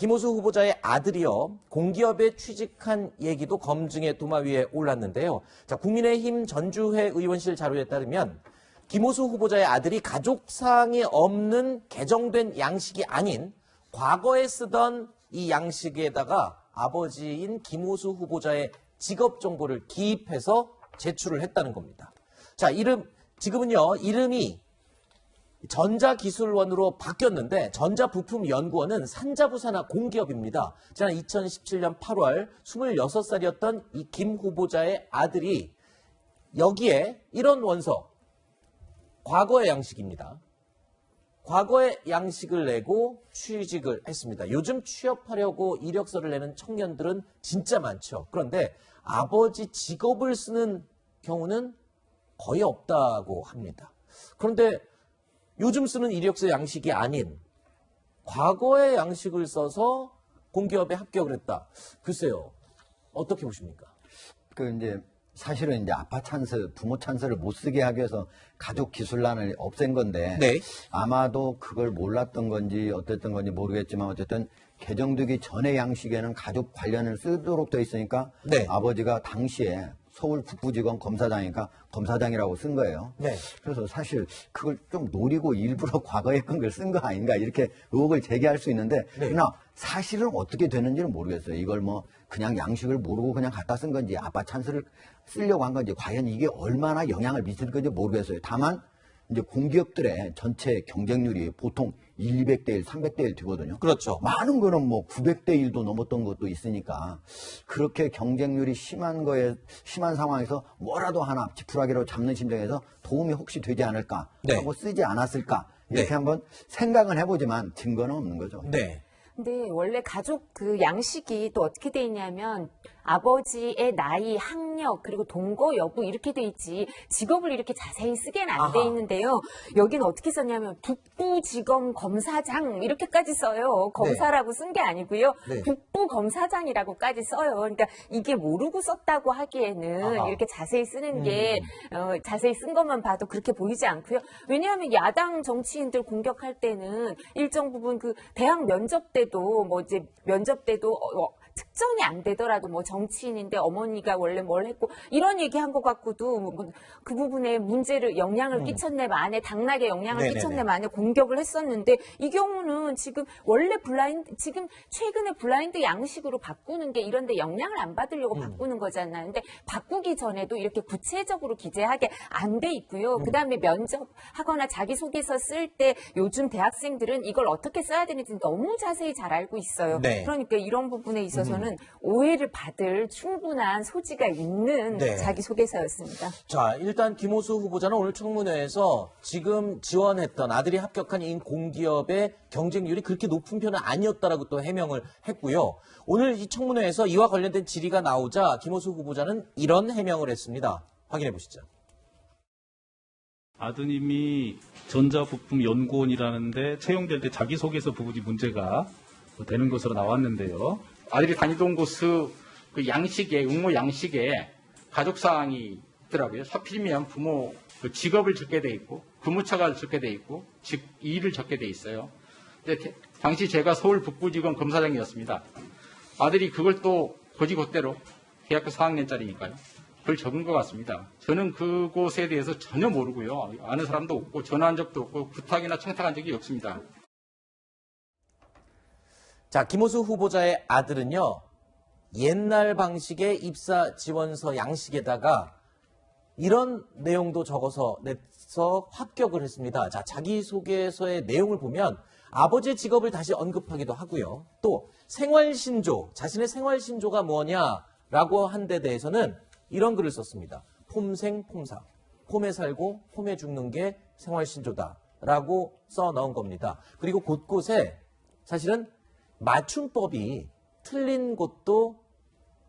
김호수 후보자의 아들이요, 공기업에 취직한 얘기도 검증의 도마 위에 올랐는데요. 자, 국민의힘 전주회 의원실 자료에 따르면 김호수 후보자의 아들이 가족사항이 없는 개정된 양식이 아닌 과거에 쓰던 이 양식에다가 아버지인 김호수 후보자의 직업 정보를 기입해서 제출을 했다는 겁니다. 자, 지금은요, 이름이 전자기술원으로 바뀌었는데 전자부품연구원은 산자부산하 공기업입니다. 지난 2017년 8월 26살이었던 이 김 후보자의 아들이 여기에 이런 원서, 과거의 양식입니다. 과거의 양식을 내고 취직을 했습니다. 요즘 취업하려고 이력서를 내는 청년들은 진짜 많죠. 그런데 아버지 직업을 쓰는 경우는 거의 없다고 합니다. 그런데 요즘 쓰는 이력서 양식이 아닌 과거의 양식을 써서 공기업에 합격을 했다. 글쎄요, 어떻게 보십니까? 사실은 아빠 찬스, 부모 찬스를 못 쓰게 하기 위해서 가족 기술란을 없앤 건데, 네. 아마도 그걸 몰랐던 건지 어땠던 건지 모르겠지만 어쨌든 개정되기 전의 양식에는 가족 관련을 쓰도록 돼 있으니까 네. 아버지가 당시에 서울 북부지검 검사장이니까 검사장이라고 쓴 거예요. 네. 그래서 사실 그걸 좀 노리고 일부러 과거에 건 걸 쓴 거 아닌가 이렇게 의혹을 제기할 수 있는데, 네. 그러나 사실은 어떻게 되는지는 모르겠어요. 이걸 그냥 양식을 모르고 그냥 갖다 쓴 건지 아빠 찬스를 쓰려고 한 건지 과연 이게 얼마나 영향을 미칠 건지 모르겠어요. 다만 이제 공기업들의 전체 경쟁률이 보통 200대 1, 300대 1 되거든요. 그렇죠. 많은 거는 900대 1도 넘었던 것도 있으니까 그렇게 경쟁률이 심한 상황에서 뭐라도 하나 지푸라기로 잡는 심정에서 도움이 혹시 되지 않을까 하고 쓰지 않았을까 이렇게 한번 생각은 해보지만 증거는 없는 거죠. 네. 근데 원래 가족 그 양식이 또 어떻게 돼 있냐면 아버지의 나이, 학력, 그리고 동거 여부 이렇게 돼 있지 직업을 이렇게 자세히 쓰게는 안 돼 있는데요. 여기는 어떻게 썼냐면 북부지검 검사장 이렇게까지 써요. 검사라고 쓴 게 아니고요. 네. 북부검사장이라고까지 써요. 그러니까 이게 모르고 썼다고 하기에는 이렇게 자세히 쓰는 게 자세히 쓴 것만 봐도 그렇게 보이지 않고요. 왜냐하면 야당 정치인들 공격할 때는 일정 부분 그 대학 면접 때도 면접 때도 특정이 안 되더라도 정치인인데 어머니가 원래 뭘 했고 이런 얘기한 것 갖고도 그 부분에 문제를 영향을 끼쳤네 만에 당락에 영향을 끼쳤네 만에 공격을 했었는데 이 경우는 지금 원래 지금 최근에 블라인드 양식으로 바꾸는 게 이런데 영향을 안 받으려고 바꾸는 거잖아요. 근데 바꾸기 전에도 이렇게 구체적으로 기재하게 안 돼 있고요. 그다음에 면접하거나 자기소개서 쓸 때 요즘 대학생들은 이걸 어떻게 써야 되는지 너무 자세히 잘 알고 있어요. 네. 그러니까 이런 부분에 있어서는 오해를 받을 충분한 소지가 있는 자기소개서였습니다. 자, 일단 김호수 후보자는 오늘 청문회에서 지금 지원했던 아들이 합격한 이 공기업의 경쟁률이 그렇게 높은 편은 아니었다라고 또 해명을 했고요. 오늘 이 청문회에서 이와 관련된 질의가 나오자 김호수 후보자는 이런 해명을 했습니다. 확인해 보시죠. 아드님이 전자부품연구원이라는데 채용될 때 자기소개서 부분이 문제가 되는 것으로 나왔는데요. 아들이 다니던 곳의 그 양식에, 응모 양식에 가족사항이 있더라고요. 하필이면 부모 그 직업을 적게 돼 있고, 근무처가 적게 돼 있고, 즉, 일을 적게 돼 있어요. 근데 당시 제가 서울 북부지검 검사장이었습니다. 아들이 그걸 또 고지고대로 대학교 4학년짜리니까요. 그걸 적은 것 같습니다. 저는 그곳에 대해서 전혀 모르고요. 아는 사람도 없고, 전화한 적도 없고, 부탁이나 청탁한 적이 없습니다. 자, 김호수 후보자의 아들은요, 옛날 방식의 입사 지원서 양식에다가 이런 내용도 적어서 내서 합격을 했습니다. 자, 자기소개서의 내용을 보면 아버지의 직업을 다시 언급하기도 하고요. 또 생활신조, 자신의 생활신조가 뭐냐라고 한 데 대해서는 이런 글을 썼습니다. 폼생폼사, 폼에 살고 폼에 죽는 게 생활신조다라고 써 넣은 겁니다. 그리고 곳곳에 사실은 맞춤법이 틀린 곳도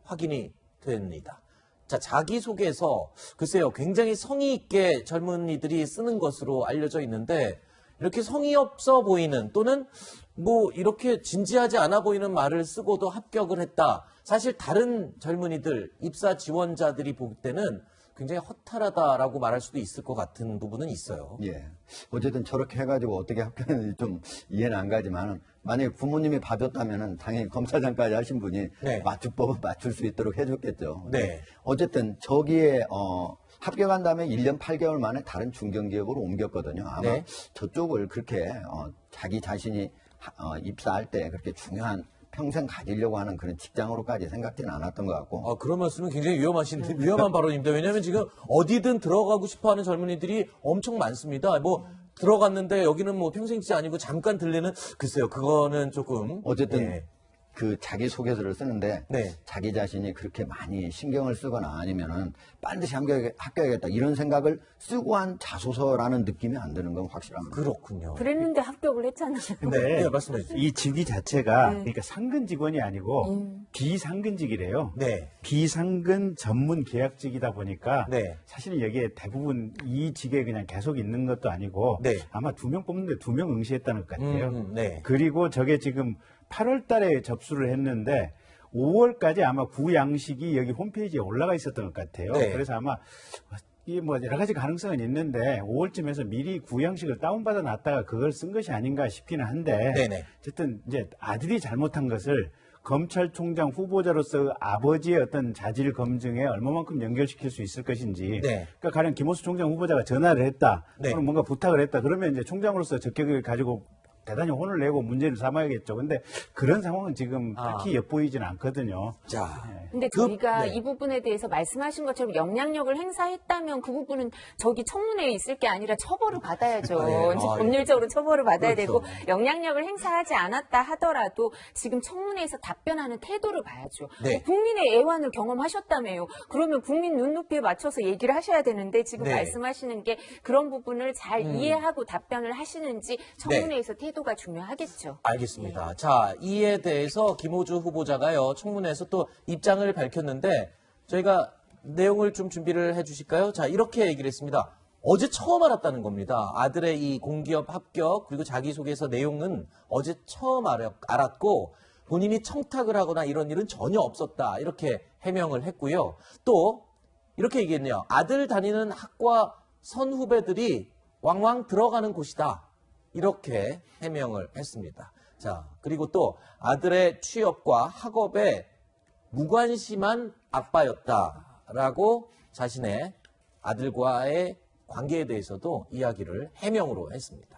확인이 됩니다. 자, 자기소개서, 글쎄요, 굉장히 성의 있게 젊은이들이 쓰는 것으로 알려져 있는데, 이렇게 성의 없어 보이는, 또는 이렇게 진지하지 않아 보이는 말을 쓰고도 합격을 했다. 사실 다른 젊은이들, 입사 지원자들이 볼 때는 굉장히 허탈하다라고 말할 수도 있을 것 같은 부분은 있어요. 예. 어쨌든 저렇게 해가지고 어떻게 합격했는지 좀 이해는 안 가지만 만약에 부모님이 봐줬다면은 당연히 검사장까지 하신 분이 네. 맞춤법을 맞출 수 있도록 해줬겠죠. 네. 어쨌든 저기에 합격한 다음에 1년 8개월 만에 다른 중견기업으로 옮겼거든요. 아마 네. 저쪽을 그렇게 자기 자신이 입사할 때 그렇게 중요한 평생 가지려고 하는 그런 직장으로까지 생각지는 않았던 것 같고. 그런 말씀은 굉장히 위험한 발언입니다. 왜냐하면 지금 어디든 들어가고 싶어하는 젊은이들이 엄청 많습니다. 뭐 들어갔는데 여기는 뭐 평생지 아니고 잠깐 들리는 글쎄요. 그거는 조금 어쨌든 네. 그 자기소개서를 쓰는데 네. 자기 자신이 그렇게 많이 신경을 쓰거나 아니면은 반드시 합격하겠다 이런 생각을 쓰고 한 자소서라는 느낌이 안 드는 건 확실합니다. 그렇군요. 그랬는데 합격을 했잖아요. 네, 근데 말씀해 주세요. 이 직위 자체가 그러니까 상근 직원이 아니고 비상근직이래요. 네. 비상근 전문 계약직이다 보니까 네. 사실은 여기에 대부분 이 직에 그냥 계속 있는 것도 아니고 네. 아마 2명 뽑는데 2명 응시했다는 것 같아요. 네. 그리고 저게 지금 8월 달에 접수를 했는데 5월까지 아마 구양식이 여기 홈페이지에 올라가 있었던 것 같아요. 네. 그래서 아마 이 뭐 여러 가지 가능성은 있는데 5월쯤에서 미리 구양식을 다운받아 놨다가 그걸 쓴 것이 아닌가 싶기는 한데 네네. 어쨌든 이제 아들이 잘못한 것을 검찰총장 후보자로서 아버지의 어떤 자질 검증에 얼마만큼 연결시킬 수 있을 것인지. 네. 그러니까 가령 김호수 총장 후보자가 전화를 했다. 네. 또는 뭔가 부탁을 했다. 그러면 이제 총장으로서 적격을 가지고 대단히 혼을 내고 문제를 삼아야겠죠. 근데 그런 상황은 지금 딱히 엿보이지는 않거든요. 자. 근데 저희가 네. 이 부분에 대해서 말씀하신 것처럼 영향력을 행사했다면 그 부분은 저기 청문회에 있을 게 아니라 처벌을 받아야죠. 네. 이제 아, 법률적으로 처벌을 받아야 그렇죠. 되고 영향력을 행사하지 않았다 하더라도 지금 청문회에서 답변하는 태도를 봐야죠. 네. 국민의 애환을 경험하셨다며요. 그러면 국민 눈높이에 맞춰서 얘기를 하셔야 되는데 지금 네. 말씀하시는 게 그런 부분을 잘 이해하고 답변을 하시는지 청문회에서 태도가 중요하겠죠. 알겠습니다. 자, 이에 대해서 김호주 후보자가요, 청문회에서 또 입장을 밝혔는데, 저희가 내용을 좀 준비를 해 주실까요? 자, 이렇게 얘기를 했습니다. 어제 처음 알았다는 겁니다. 아들의 이 공기업 합격, 그리고 자기소개서 내용은 어제 처음 알았고, 본인이 청탁을 하거나 이런 일은 전혀 없었다. 이렇게 해명을 했고요. 또, 이렇게 얘기했네요. 아들 다니는 학과 선후배들이 왕왕 들어가는 곳이다. 이렇게 해명을 했습니다. 자, 그리고 또 아들의 취업과 학업에 무관심한 아빠였다라고 자신의 아들과의 관계에 대해서도 이야기를 해명으로 했습니다.